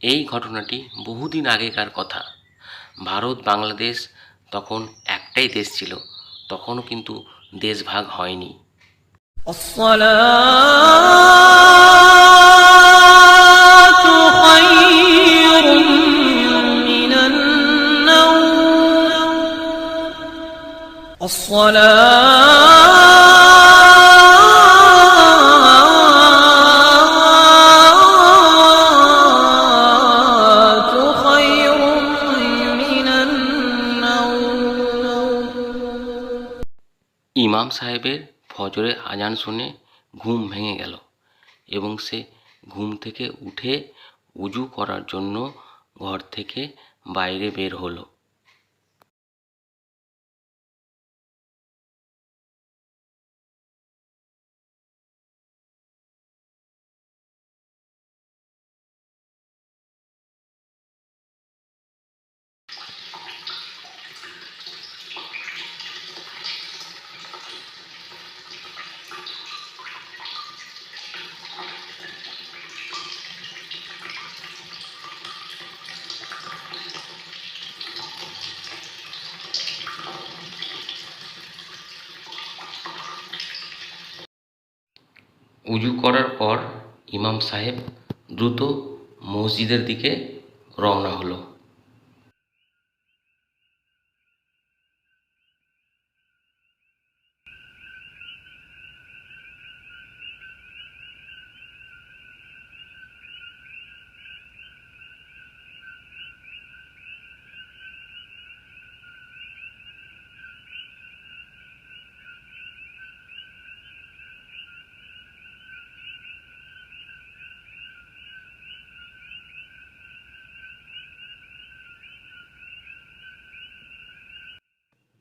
এই ঘটনাটি বহুদিন আগেকার কথা। ভারত বাংলাদেশ তখন একটাই দেশ ছিল, তখনও কিন্তু দেশ ভাগ হয়নি। ইমাম সাহেবের ফজরের আজান শুনে ঘুম ভেঙে গেল এবং সে ঘুম থেকে উঠে উজু করার জন্য ঘর থেকে বাইরে বের হলো। উজু করার পর ইমাম সাহেব দ্রুত মসজিদের দিকে রওনা হলো।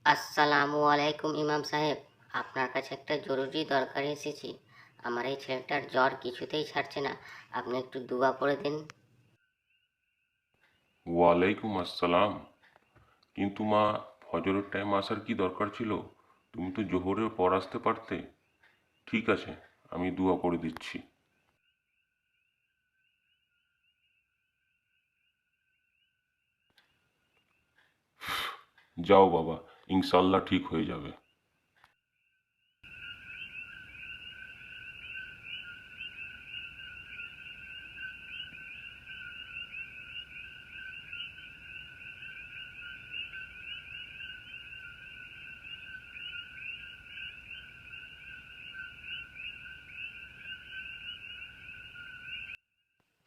আসসালামু আলাইকুম ইমাম সাহেব, আপনার কাছে একটা জরুরি দরকারে এসেছি। আমার এই ছেলেটার জ্বর কিছুতেই ছাড়ছে না, আপনি একটু দোয়া করে দিন। ওয়ালাইকুম আসসালাম। কিন্তু মা, ফজরের টাইম আসার কি দরকার ছিল? তুমি তো জোহরের পর আসতে পারতে। ঠিক আছে, আমি দোয়া করে দিচ্ছি। যাও বাবা, ইনশাল্লাহ ঠিক হয়ে যাবে।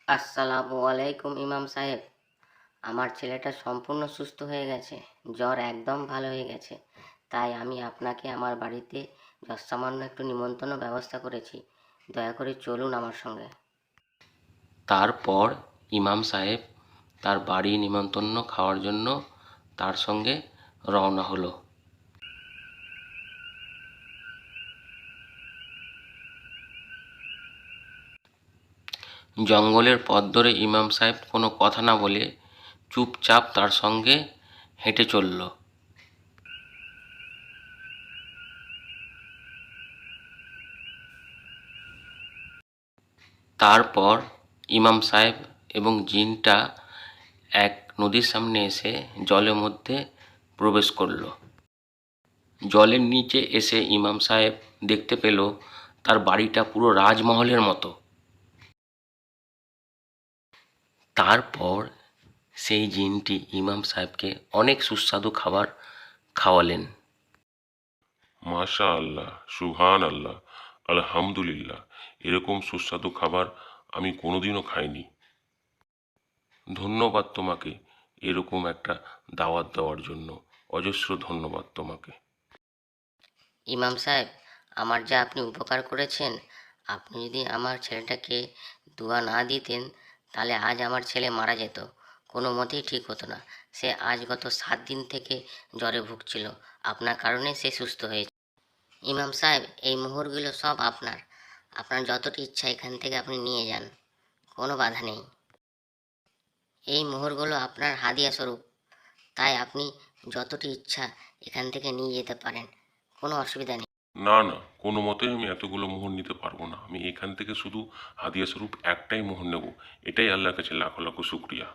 আসসালামু আলাইকুম ইমাম সাহেব, আমার ছেলেটা সম্পূর্ণ সুস্থ হয়ে গেছে, জ্বর একদম ভালো হয়ে গেছে। তাই আমি আপনাকে আমার বাড়িতে যৎসামান্য একটু নিমন্ত্রণ ব্যবস্থা করেছি, দয়া করে চলুন আমার সঙ্গে। তারপর ইমাম সাহেব তার বাড়ি নিমন্ত্রণ খাওয়ার জন্য তার সঙ্গে রওনা হলো। জঙ্গলের পথ ধরে ইমাম সাহেব কোনো কথা না বলে চুপচাপ তার সঙ্গে হেঁটে চলল। তারপর ইমাম সাহেব এবং জিনটা এক নদীর সামনে এসে জলের মধ্যে প্রবেশ করল। জলের নিচে এসে ইমাম সাহেব দেখতে পেল তার বাড়িটা পুরো রাজমহলের মতো। তারপর সেই জিনটি ইমাম সাহেবকে অনেক সুস্বাদু খাবার খাওয়ালেন। মাশা আল্লাহ, সুবহান আল্লাহ, আলহামদুলিল্লাহ। এরকম সুস্বাদু খাবার আমি কোনোদিনও খাইনি। ধন্যবাদ তোমাকে এরকম একটা দাওয়াত দেওয়ার জন্য। অজস্র ধন্যবাদ তোমাকে। ইমাম সাহেব, আমার যা আপনি উপকার করেছেন, আপনি যদি আমার ছেলেটাকে দোয়া না দিতেন তাহলে আজ আমার ছেলে মারা যেত, কোনো মতেই ঠিক হতো না। সে আজ গত 7 দিন থেকে জ্বরে ভুগছিল, আপনার কারণে সে সুস্থ হয়েছে। ইমাম সাহেব, এই মোহরগুলো সব আপনার, আপনার যতটি ইচ্ছা এখান থেকে আপনি নিয়ে যান, কোনো বাধা নেই। এই মোহরগুলো আপনার হাদিয়া স্বরূপ, তাই আপনি যতটি ইচ্ছা এখান থেকে নিয়ে যেতে পারেন, কোনো অসুবিধা নেই। না না, কোনো মতেই আমি এতগুলো মোহর নিতে পারবো না। আমি এখান থেকে শুধু হাদিয়া স্বরূপ একটাই মোহর নেব। এটাই আল্লাহর কাছে লাখো লাখো শুক্রিয়া।